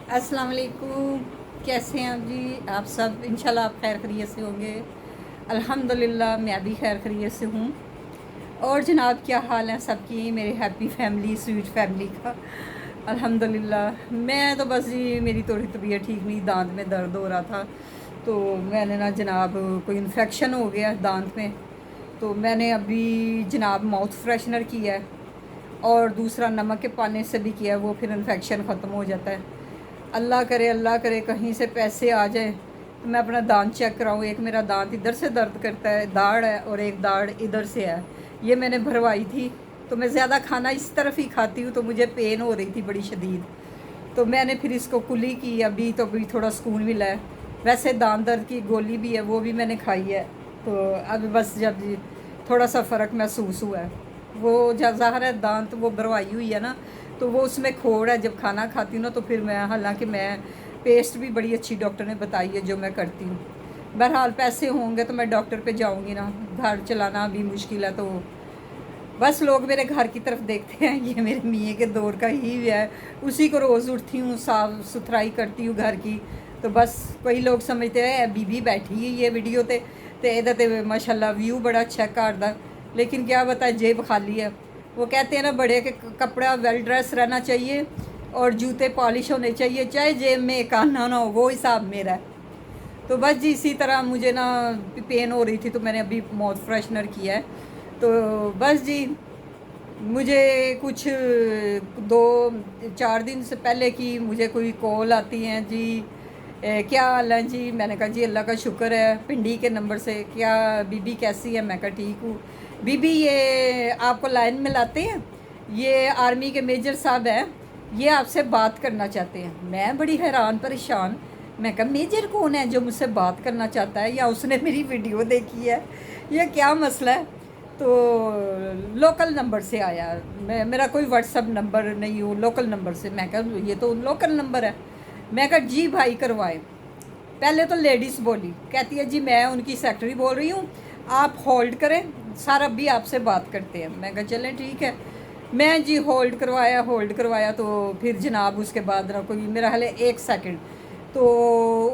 अस्सलाम वालेकुम। कैसे हैं आप जी? आप सब इंशाल्लाह आप खैर खैरियत से होंगे। अल्हम्दुलिल्लाह मैं भी खैर खैरियत से हूँ। और जनाब क्या हाल है सबकी, मेरे हैप्पी फैमिली स्वीट फैमिली का? अल्हम्दुलिल्लाह। मैं तो बस जी मेरी थोड़ी तबीयत ठीक नहीं, दांत में दर्द हो रहा था, तो मैंने ना जनाब कोई इन्फेक्शन हो गया दांत में, तो मैंने अभी जनाब माउथ फ्रेशनर किया है और दूसरा नमक के पानी से भी किया है, वो फिर इन्फेक्शन ख़त्म हो जाता है। अल्लाह करे कहीं से पैसे आ जाए तो मैं अपना दांत चेक कराऊँ। एक मेरा दांत इधर से दर्द करता है, दाढ़ है, और एक दाढ़ इधर से है। ये मैंने भरवाई थी, तो मैं ज़्यादा खाना इस तरफ ही खाती हूँ, तो मुझे पेन हो रही थी बड़ी शदीद, तो मैंने फिर इसको कुली की। अभी तो अभी थोड़ा सुकून मिला है। वैसे दांत दर्द की गोली भी है, वो भी मैंने खाई है, तो अब बस जब थोड़ा सा फ़र्क महसूस हुआ है। वो ज़ाहिर है दांत वो भरवाई हुई है ना, तो वो उसमें खोड़ है। जब खाना खाती हूँ ना तो फिर मैं, हालांकि मैं पेस्ट भी बड़ी अच्छी डॉक्टर ने बताई है जो मैं करती हूँ। बहरहाल पैसे होंगे तो मैं डॉक्टर पे जाऊँगी ना, घर चलाना भी मुश्किल है, तो बस लोग मेरे घर की तरफ देखते हैं ये मेरे मियाँ के दौर का ही है, उसी को रोज़ उठती हूँ, साफ़ सुथराई करती हूँ घर की। तो बस कई लोग समझते हैं बीबी बैठी है ये वीडियो ते ਇਹਦਾ ਤੇ माशाल्लाह व्यू बड़ा अच्छा है घर दा, लेकिन क्या बताए जेब खाली है। वो कहते हैं ना बड़े के कपड़ा वेल ड्रेस रहना चाहिए और जूते पॉलिश होने चाहिए, चाहे जेब में एक आना ना हो, वो हिसाब मेरा है। तो बस जी इसी तरह मुझे ना पेन हो रही थी, तो मैंने अभी माउथ फ्रेशनर किया है। तो बस जी मुझे कुछ 2-4 दिन से पहले की मुझे कोई कॉल आती हैं जी, क्या हाल है जी? मैंने कहा जी अल्लाह का शुक्र है, पिंडी के नंबर से। क्या बीबी कैसी है? मैं कहा ठीक हूँ। बीबी ये आपको लाइन में लाते हैं, ये आर्मी के मेजर साहब हैं, ये आपसे बात करना चाहते हैं। मैं बड़ी हैरान परेशान, मैं कहा मेजर कौन है जो मुझसे बात करना चाहता है, या उसने मेरी वीडियो देखी है, ये क्या मसला है? तो लोकल नंबर से आया। मेरा कोई व्हाट्सअप नंबर नहीं हो, लोकल नंबर से। मैं कहा ये तो लोकल नंबर है। मैं कहा जी भाई करवाए। पहले तो लेडीज़ बोली, कहती है जी मैं उनकी सेक्रेटरी बोल रही हूँ, आप होल्ड करें, सर अभी आपसे बात करते हैं। मैं कहा चलें ठीक है। मैं जी होल्ड करवाया, तो फिर जनाब उसके बाद ना कोई मेरा हाल 1 सेकंड, तो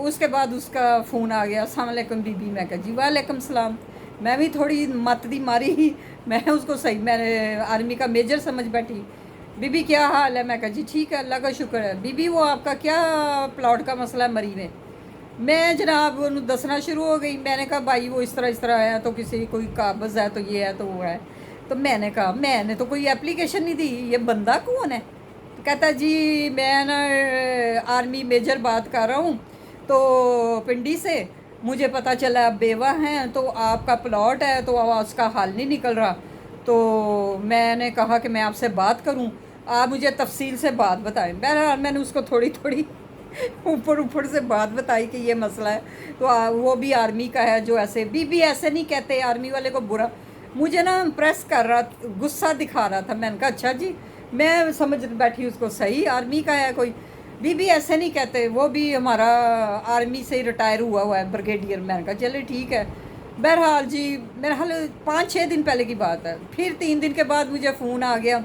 उसके बाद उसका फ़ोन आ गया, अस्सलाम वालेकुम बीबी। मैं कहा जी वालेकुम सलाम। मैं भी थोड़ी मत दी मारी ही, मैं उसको सही मैंने आर्मी का मेजर समझ बैठी। बीबी क्या हाल है? मैं कहा जी ठीक है अल्लाह का शुक्र है। बीबी वो आपका क्या प्लॉट का मसला है मरी में? मैं जनाब उन्होंने दसना शुरू हो गई। मैंने कहा भाई वो इस तरह है, तो किसी कोई कागज़ है, तो ये है, तो वो है। तो मैंने कहा मैंने तो कोई एप्लीकेशन नहीं दी, ये बंदा कौन है? तो कहता जी मैं ना आर्मी मेजर बात कर रहा हूँ, तो पिंडी से मुझे पता चला आप बेवा हैं, तो आपका प्लॉट है, तो उसका हाल नहीं निकल रहा। तो मैंने कहा कि मैं आपसे बात करूं, आप मुझे तफसील से बात बताएं। बहरहाल मैंने उसको थोड़ी थोड़ी ऊपर ऊपर से बात बताई कि ये मसला है। तो वो भी आर्मी का है, जो ऐसे बीबी ऐसे नहीं कहते आर्मी वाले को बुरा। मुझे ना प्रेस कर रहा, गुस्सा दिखा रहा था। मैंने कहा अच्छा जी, मैं समझ बैठी उसको सही आर्मी का है कोई। बीबी ऐसे नहीं कहते, वो भी हमारा आर्मी से ही रिटायर हुआ है, ब्रिगेडियर। मैंने कहा चले ठीक है। बहरहाल जी मेरा हाल 5-6 दिन पहले की बात है। फिर 3 दिन के बाद मुझे फ़ोन आ गया,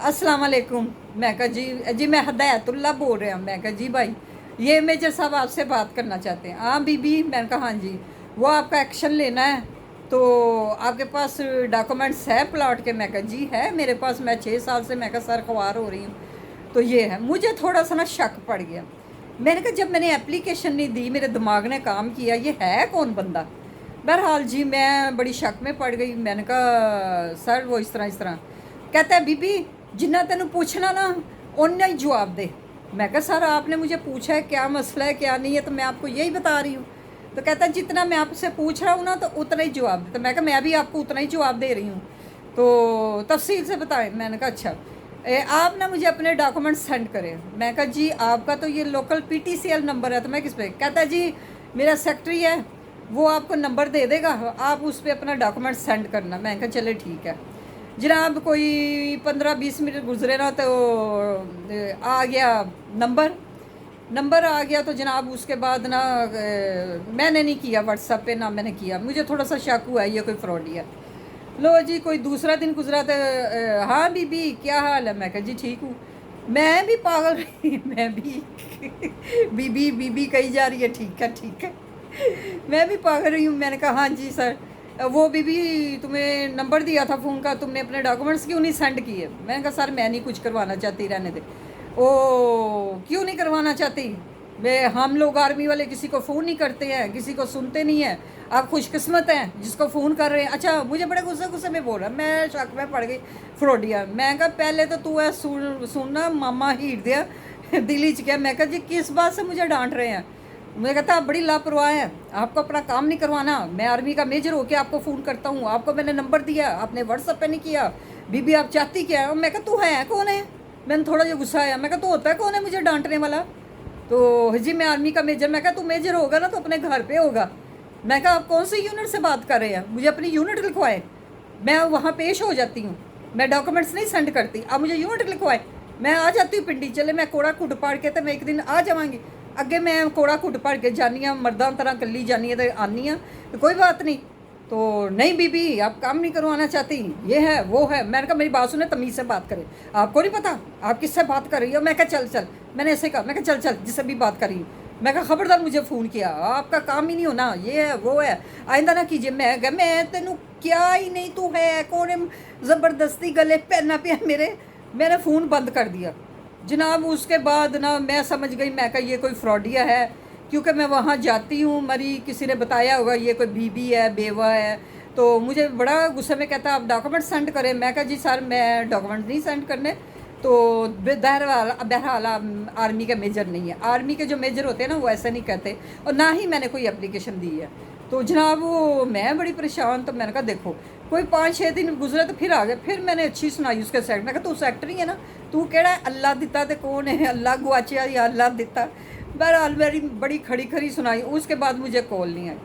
अस्सलाम वालेकुम। मैं कहा जी मैं हदायतुल्ला बोल रहा हूँ। मैं कहा जी भाई ये मेजर साहब आपसे बात करना चाहते हैं। हाँ बीबी। मैंने कहा हाँ जी, वो आपका एक्शन लेना है, तो आपके पास डॉक्यूमेंट्स है प्लॉट के? मैं कहा जी है मेरे पास, मैं 6 साल से मैं कहा सर ख्वार हो रही हूँ, तो ये है। मुझे थोड़ा सा ना शक पड़ गया। मैंने कहा जब मैंने एप्लीकेशन नहीं दी, मेरे दिमाग ने काम किया, ये है कौन बंदा? बहरहाल जी मैं बड़ी शक में पड़ गई। मैंने कहा सर वो इस तरह कहता है बीबी जिन्ना तेन पूछना ना उन्ना ही जवाब दे। मैं कहा सर आपने मुझे पूछा है क्या मसला है क्या नहीं है, तो मैं आपको यही बता रही हूँ। तो कहता है जितना मैं आपसे पूछ रहा हूँ ना तो उतना ही जवाब दे। तो मैं कहा मैं भी आपको उतना ही जवाब दे रही हूँ, तो तफसील से बताएं। मैंने कहा अच्छा आप ना मुझे अपने डॉक्यूमेंट सेंड करें। मैं कहा जी आपका तो ये लोकल PTCL नंबर है, तो मैं किस पे? कहता है जी मेरा सेक्रेटरी है, वो आपको नंबर दे देगा, आप उस पर अपना डॉक्यूमेंट सेंड करना। मैं कहा चले ठीक है। जनाब कोई 15-20 मिनट गुजरे ना, तो आ गया नंबर। नंबर आ गया तो जनाब उसके बाद ना मैंने नहीं किया व्हाट्सएप पे, ना मैंने किया। मुझे थोड़ा सा शक हुआ ये कोई फ्रॉड ही है। लो जी कोई दूसरा दिन गुजरा तो हाँ बीबी क्या हाल है? मैं कहा जी ठीक हूँ। मैं भी पागल रही, मैं भी बीबी बीबी कही जा रही है, ठीक है ठीक है। मैं भी पागल रही हूँ। मैंने कहा हाँ जी सर, वो बीबी तुम्हें नंबर दिया था फ़ोन का, तुमने अपने डॉक्यूमेंट्स क्यों नहीं सेंड किए? मैंने कहा सर मैं नहीं कुछ करवाना चाहती, रहने दे। ओ क्यों नहीं करवाना चाहती? मैं हम लोग आर्मी वाले किसी को फ़ोन नहीं करते हैं, किसी को सुनते नहीं हैं। आप खुशकिस्मत हैं जिसको फ़ोन कर रहे हैं। अच्छा मुझे बड़े गुस्से गुस्से में बोल रहा है, मैं शक में पड़ गई फ्रॉडिया। मैं कहा पहले तो तू है सुनना मामा हीर दिया दिल्ली च गया। मैं कहा जी किस बात से मुझे डांट रहे हैं? मुझे कहता आप बड़ी लापरवाह हैं, आपको अपना काम नहीं करवाना। मैं आर्मी का मेजर होके आपको फ़ोन करता हूँ, आपको मैंने नंबर दिया, आपने व्हाट्सअप पे नहीं किया। बीबी आप चाहती क्या है? मैं कहा तू है कौन है? मैंने थोड़ा जो गुस्सा आया, मैं कहा तू होता है कौन है मुझे डांटने वाला? तो जी मैं आर्मी का मेजर। मैं कहा तू मेजर होगा ना तो अपने घर पे होगा। मैं कहा आप कौन सी यूनिट से बात कर रहे हैं? मुझे अपनी यूनिट लिखवाए, मैं वहाँ पेश हो जाती हूँ। मैं डॉक्यूमेंट्स नहीं सेंड करती, अब मुझे यूनिट लिखवाए। मैं आ जाती हूँ पिंडी, चले मैं कोड़ा कुट पाड़ के तो मैं एक दिन आ जावांगी। अगे मैं कोड़ा कुट पाड़ के जानी हाँ, मर्दां तरह कली जानी है तो आनी हाँ, तो कोई बात नहीं। तो नहीं बीबी आप काम नहीं करवाना चाहती, ये है वो है। मैंने कहा मेरी बात सुने, तमीज़ से बात करें। आपको नहीं पता आप किससे बात कर रही हो? मैं कहा चल चल, मैंने ऐसे कहा, मैं कहा चल चल जिससे भी बात कर रही हूँ। मैं कहा खबरदार मुझे फ़ोन किया, आपका काम ही नहीं होना, ये है वो है, आइंदा ना कीजिए। मैं कहा मैं तेनू क्या ही नहीं, तू है कौन है ज़बरदस्ती गले पहनना पिया मेरे। मैंने फ़ोन बंद कर दिया जनाब। उसके बाद ना मैं समझ गई, मैं कहा ये कोई फ्रॉडिया है, क्योंकि मैं वहाँ जाती हूँ, मरी किसी ने बताया होगा ये कोई बीबी है, बेवा है। तो मुझे बड़ा गुस्से में कहता आप डॉक्यूमेंट सेंड करें। मैं कहा जी सर मैं डॉक्यूमेंट नहीं सेंड करने। तो बहरहाल आर्मी का मेजर नहीं है, आर्मी के जो मेजर होते हैं ना वो ऐसे नहीं कहते, और ना ही मैंने कोई एप्लीकेशन दी है। तो जनाब वो मैं बड़ी परेशान। तो मैंने कहा देखो कोई 5-6 दिन गुजरे तो फिर आ गए। फिर मैंने अच्छी सुनाई उसके सेक्टर। मैं कहा तू सेक्टर ही है ना, तू केड़ा अल्लाह दिता तो कौन है अल्लाह गुआचिया या अल्लाह दिता। बहरहाल मेरी बड़ी खड़ी खड़ी सुनाई। उसके बाद मुझे कॉल नहीं आई।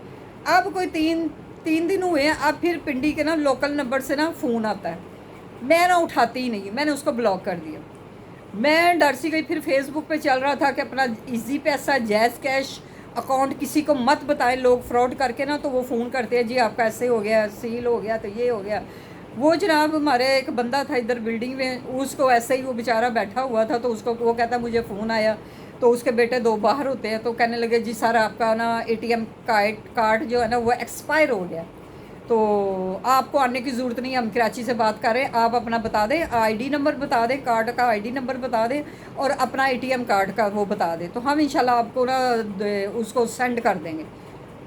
अब कोई तीन तीन दिन हुए हैं, अब फिर पिंडी के ना लोकल नंबर से ना फ़ोन आता है, मैं ना उठाती ही नहीं, मैंने उसको ब्लॉक कर दिया। मैं डर सी गई। फिर फेसबुक पे चल रहा था कि अपना इजी पैसा, जैज़ कैश अकाउंट किसी को मत बताएं, लोग फ्रॉड करके ना तो वो फ़ोन करते हैं जी आपका ऐसे हो गया, सील हो गया, तो ये हो गया। वो जनाब हमारे एक बंदा था इधर बिल्डिंग में, उसको ऐसे ही वो बेचारा बैठा हुआ था, तो उसको वो कहता मुझे फ़ोन आया। तो उसके बेटे 2 बाहर होते हैं, तो कहने लगे जी सर आपका ना एटीएम कार्ड जो है ना वो एक्सपायर हो गया, तो आपको आने की ज़रूरत नहीं है, हम कराची से बात कर रहे हैं, आप अपना बता दें, आईडी नंबर बता दें, कार्ड का आईडी नंबर बता दें, और अपना एटीएम कार्ड का वो बता दें, तो हम इंशाल्लाह आपको ना उसको सेंड कर देंगे।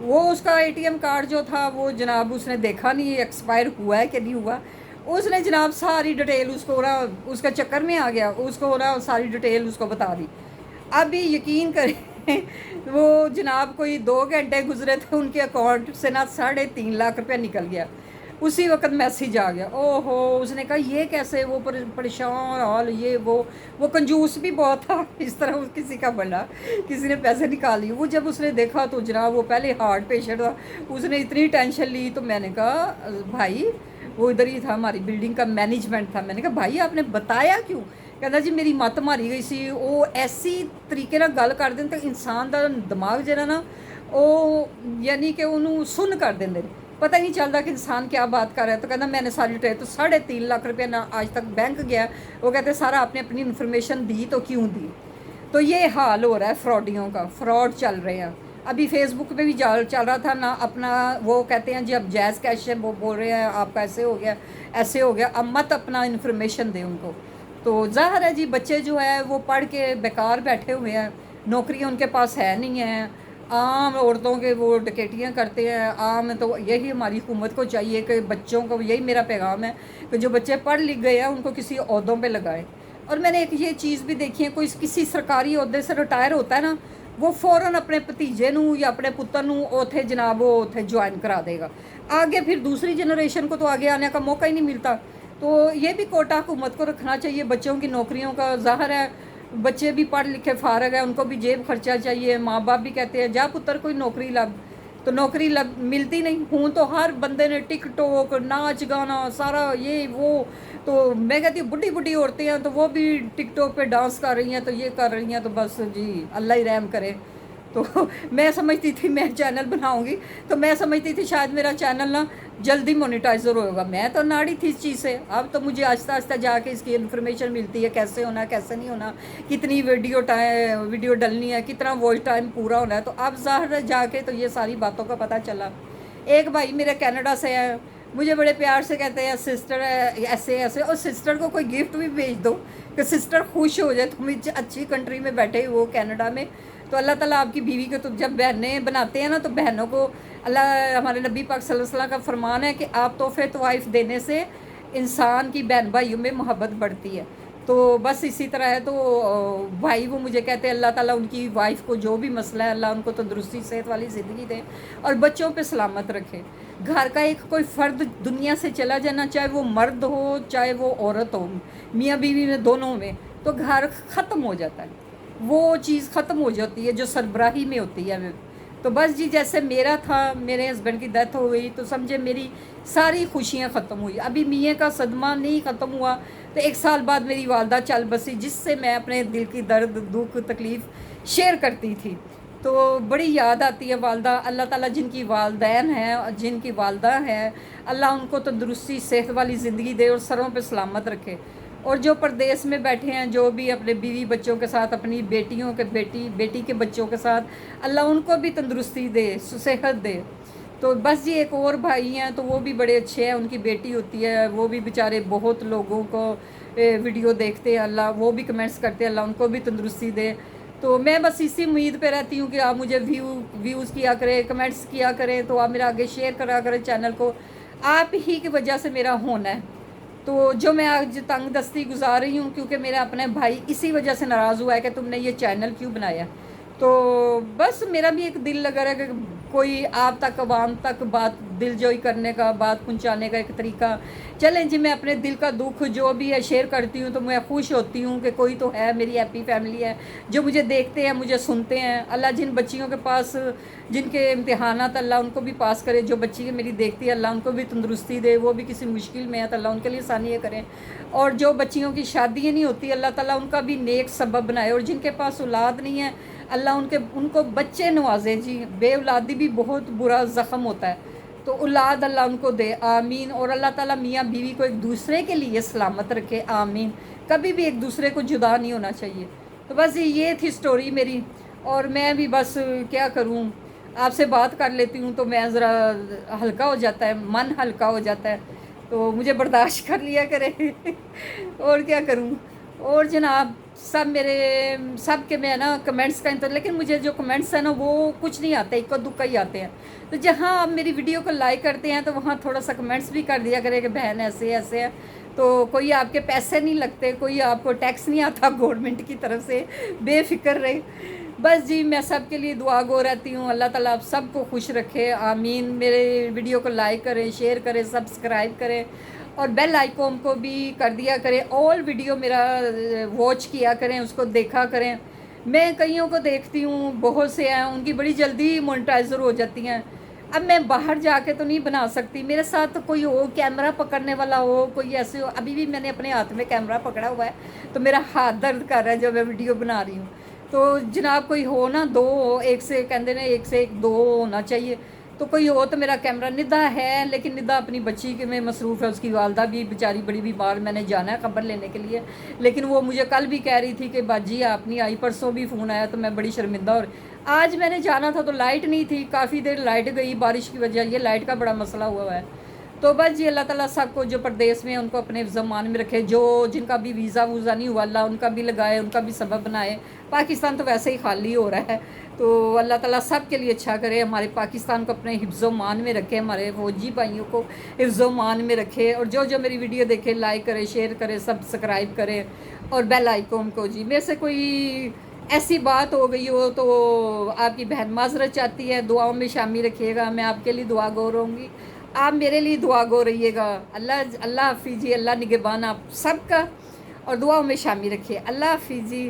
वो उसका एटीएम कार्ड जो था वो जनाब उसने देखा नहीं एक्सपायर हुआ है कि नहीं हुआ। उसने जनाब सारी डिटेल उसको ना, उसका चक्कर में आ गया, उसको ना सारी डिटेल उसको बता दी। अभी यकीन करें वो जनाब कोई 2 घंटे गुजरे थे, उनके अकाउंट से ना 3.5 लाख रुपया निकल गया। उसी वक्त मैसेज आ गया। ओहो उसने कहा ये कैसे? वो परेशान हाल, ये वो कंजूस भी बहुत था, इस तरह किसी का बना, किसी ने पैसे निकाल लिए। वो जब उसने देखा तो जनाब वो पहले हार्ट पेशेंट था, उसने इतनी टेंशन ली। तो मैंने कहा भाई, वो इधर ही था, हमारी बिल्डिंग का मैनेजमेंट था, मैंने कहा भाई आपने बताया क्यों? कहता जी मेरी मत मारी गई सी। वो ऐसी तरीके ਨਾਲ ਗੱਲ ਕਰ ਦਿੰਦੇ ਤਾਂ ਇਨਸਾਨ ਦਾ ਦਿਮਾਗ ਜਿਹੜਾ ਨਾ ਉਹ यानी कि ਉਹਨੂੰ सुन कर देंगे, पता ही नहीं चलता कि इंसान क्या बात कर रहा है। तो कहना मैंने सारी डिटेल, तो 3.5 लाख रुपया ना आज तक बैंक गया। वो कहते सारा आपने अपनी इन्फॉर्मेशन दी तो क्यों दी? तो ये हाल हो रहा है फ्रॉडियों का, फ्रॉड चल रहे हैं। अभी फेसबुक पे भी चल रहा था ना अपना, वो कहते हैं जी अब जैज़ कैश है, वो बोल रहे हैं आपका ऐसे हो गया ऐसे हो गया, अब मत अपना इन्फॉर्मेशन दें उनको। तो ज़ाहिर है जी बच्चे जो है वो पढ़ के बेकार बैठे हुए हैं, नौकरियाँ उनके पास है नहीं हैं, आम औरतों के वो डकैतियाँ करते हैं। आम तो यही हमारी हुकूमत को चाहिए कि बच्चों को, यही मेरा पैगाम है कि जो बच्चे पढ़ लिख गए हैं उनको किसी अहदों पे लगाएं। और मैंने एक ये चीज़ भी देखी है, कोई किसी सरकारी अहदे से रिटायर होता है ना, वो फ़ौरन अपने भतीजे नू या अपने पुत्र नू उथे जनाब वो उथे ज्वाइन करा देगा। आगे फिर दूसरी जनरेशन को तो आगे आने का मौका ही नहीं मिलता। तो ये भी कोटा हुकूमत को रखना चाहिए बच्चों की नौकरियों का। ज़ाहिर है बच्चे भी पढ़ लिखे फारग है, उनको भी जेब खर्चा चाहिए। माँ बाप भी कहते हैं जा पुत्र कोई नौकरी लग, तो नौकरी लग मिलती नहीं। हूँ तो हर बंदे ने टिकटॉक, नाच गाना, सारा ये वो। तो मैं कहती हूँ बुढ़ी बुढ़ी औरतें हैं तो वो भी टिकटॉक पे डांस कर रही हैं, तो ये कर रही हैं, तो बस जी अल्लाह ही रहम करे। تو میں سمجھتی تھی میں چینل بناؤں گی تو میں سمجھتی تھی شاید میرا چینل نا جلدی مونیٹائزر ہوگا. میں تو ناڑی تھی اس چیز سے. اب تو مجھے آہستہ آہستہ جا کے اس کی انفارمیشن ملتی ہے کیسے ہونا ہے کیسے نہیں ہونا, کتنی ویڈیو ڈلنی ہے, کتنا واچ ٹائم پورا ہونا ہے. تو اب ظاہر جا کے تو یہ ساری باتوں کا پتہ چلا. ایک بھائی میرے کینیڈا سے ہے, مجھے بڑے پیار سے کہتے ہیں سسٹر ایسے ایسے, اور سسٹر کو کوئی گفٹ بھی بھیج دو کہ سسٹر خوش ہو جائے, تم اچھی کنٹری میں بیٹھے ہو کینیڈا میں. تو اللہ تعالیٰ آپ کی بیوی کو, تو جب بہنیں بناتے ہیں نا تو بہنوں کو اللہ, ہمارے نبی پاک صلی اللہ علیہ وسلم کا فرمان ہے کہ آپ تحفے طوائف دینے سے انسان کی بہن بھائیوں میں محبت بڑھتی ہے. تو بس اسی طرح ہے. تو بھائی وہ مجھے کہتے ہیں اللہ تعالیٰ ان کی وائف کو جو بھی مسئلہ ہے اللہ ان کو تندرستی صحت والی زندگی دے اور بچوں پہ سلامت رکھے. گھر کا ایک کوئی فرد دنیا سے چلا جانا, چاہے وہ مرد ہو چاہے وہ عورت ہو, میاں بیوی میں دونوں میں, تو گھر ختم ہو جاتا ہے. وہ چیز ختم ہو جاتی ہے جو سربراہی میں ہوتی ہے. تو بس جی جیسے میرا تھا, میرے ہسبینڈ کی ڈیتھ ہو گئی تو سمجھے میری ساری خوشیاں ختم ہوئی. ابھی میاں کا صدمہ نہیں ختم ہوا تو 1 سال بعد میری والدہ چل بسی, جس سے میں اپنے دل کی درد دکھ تکلیف شیئر کرتی تھی. تو بڑی یاد آتی ہے والدہ. اللہ تعالیٰ جن کی والدین ہیں جن کی والدہ ہیں اللہ ان کو تندرستی صحت والی زندگی دے اور سروں پہ سلامت رکھے. اور جو پردیس میں بیٹھے ہیں جو بھی اپنے بیوی بچوں کے ساتھ, اپنی بیٹیوں کے بیٹی کے بچوں کے ساتھ, اللہ ان کو بھی تندرستی دے صحت دے. تو بس جی ایک اور بھائی ہیں تو وہ بھی بڑے اچھے ہیں, ان کی بیٹی ہوتی ہے, وہ بھی بیچارے بہت لوگوں کو ویڈیو دیکھتے ہیں, اللہ وہ بھی کمنٹس کرتے ہیں اللہ ان کو بھی تندرستی دے. تو میں بس اسی امید پہ رہتی ہوں کہ آپ مجھے ویوز کیا کریں, کمنٹس کیا کریں, تو آپ میرا آگے شیئر کرا کریں چینل کو. آپ ہی کی وجہ سے میرا ہونا ہے. تو جو میں آج تنگ دستی گزار رہی ہوں کیونکہ میرا اپنے بھائی اسی وجہ سے ناراض ہوا ہے کہ تم نے یہ چینل کیوں بنایا. تو بس میرا بھی ایک دل لگا رہا ہے کہ کوئی آپ تک عوام تک بات دل جوئی کرنے کا, بات پہنچانے کا ایک طریقہ. چلیں جی میں اپنے دل کا دکھ جو بھی ہے شیئر کرتی ہوں تو میں خوش ہوتی ہوں کہ کوئی تو ہے, میری ہیپی فیملی ہے جو مجھے دیکھتے ہیں مجھے سنتے ہیں. اللہ جن بچیوں کے پاس جن کے امتحانات اللہ ان کو بھی پاس کرے, جو بچی میری دیکھتی ہے اللہ ان کو بھی تندرستی دے, وہ بھی کسی مشکل میں ہے تو اللہ ان کے لیے آسانیاں کریں. اور جو بچیوں کی شادی نہیں ہوتی اللہ تعالیٰ ان کا بھی نیک سبب بنائے. اور جن کے پاس اولاد نہیں ہے اللہ ان کو بچے نوازے. جی بے اولادی بھی بہت برا زخم ہوتا ہے, تو اولاد اللہ ان کو دے, آمین. اور اللہ تعالیٰ میاں بیوی کو ایک دوسرے کے لیے سلامت رکھے, آمین. کبھی بھی ایک دوسرے کو جدا نہیں ہونا چاہیے. تو بس یہ تھی سٹوری میری, اور میں بھی بس کیا کروں, آپ سے بات کر لیتی ہوں تو میں ذرا ہلکا ہو جاتا ہے, من ہلکا ہو جاتا ہے. تو مجھے برداشت کر لیا کرے اور کیا کروں. اور جناب سب کے میں نا کمنٹس کا لیکن مجھے جو کمنٹس ہیں نا وہ کچھ نہیں آتے, ایک دکا ہی آتے ہیں. تو جہاں آپ میری ویڈیو کو لائک کرتے ہیں تو وہاں تھوڑا سا کمنٹس بھی کر دیا کرے کہ بہن ایسے ایسے ہے. تو کوئی آپ کے پیسے نہیں لگتے, کوئی آپ کو ٹیکس نہیں آتا گورنمنٹ کی طرف سے, بے فکر رہے. بس جی میں سب کے لیے دعا گو رہتی ہوں, اللہ تعالیٰ آپ سب کو خوش رکھے, آمین. میرے ویڈیو کو لائک کریں, شیئر کریں, سبسکرائب کریں, اور بیل آئیکن کو بھی کر دیا کریں. آل ویڈیو میرا واچ کیا کریں, اس کو دیکھا کریں. میں کئیوں کو دیکھتی ہوں, بہت سے ہیں ان کی بڑی جلدی مونیٹائزر ہو جاتی ہیں. اب میں باہر جا کے تو نہیں بنا سکتی, میرے ساتھ کوئی ہو کیمرہ پکڑنے والا ہو, کوئی ایسے ہو. ابھی بھی میں نے اپنے ہاتھ میں کیمرہ پکڑا ہوا ہے تو میرا ہاتھ درد کر رہا ہے جب میں ویڈیو بنا رہی ہوں. تو جناب کوئی ہو نا, دو ہو, ایک سے کہتے ہیں ایک سے ایک دو ہونا چاہیے. تو کوئی ہو تو میرا کیمرہ. ندا ہے لیکن ندا اپنی بچی کے میں مصروف ہے, اس کی والدہ بھی بیچاری بڑی بیمار, میں نے جانا ہے خبر لینے کے لیے. لیکن وہ مجھے کل بھی کہہ رہی تھی کہ باجی آپ نہیں آئی, پرسوں بھی فون آیا تو میں بڑی شرمندہ. اور آج میں نے جانا تھا تو لائٹ نہیں تھی, کافی دیر لائٹ گئی بارش کی وجہ, یہ لائٹ کا بڑا مسئلہ ہوا ہے. تو بس جی اللہ تعالیٰ سب کو جو پردیس میں ان کو اپنے زمان میں رکھے, جو جن کا بھی ویزا ووزا نہیں ہوا اللہ ان کا بھی لگائے, ان کا بھی سبب بنائے. پاکستان تو ویسے ہی خالی ہو رہا ہے, تو اللہ تعالیٰ سب کے لیے اچھا کرے. ہمارے پاکستان کو اپنے حفظ و مان میں رکھے, ہمارے فوجی بھائیوں کو حفظ و مان میں رکھے. اور جو میری ویڈیو دیکھے لائک کرے, شیئر کرے, سبسکرائب کرے, اور بیل آئیکن کو. جی میرے سے کوئی ایسی بات ہو گئی ہو تو آپ کی بہن معذرت چاہتی ہے, دعاؤں میں شامل رکھیے گا. میں آپ کے لیے دعا گو رہوں گی, آپ میرے لیے دعا گو رہیے گا. اللہ حافظ جی, اللہ نگہبان آپ سب کا, اور دعاؤں میں شامل رکھیے. اللہ حافظ جی.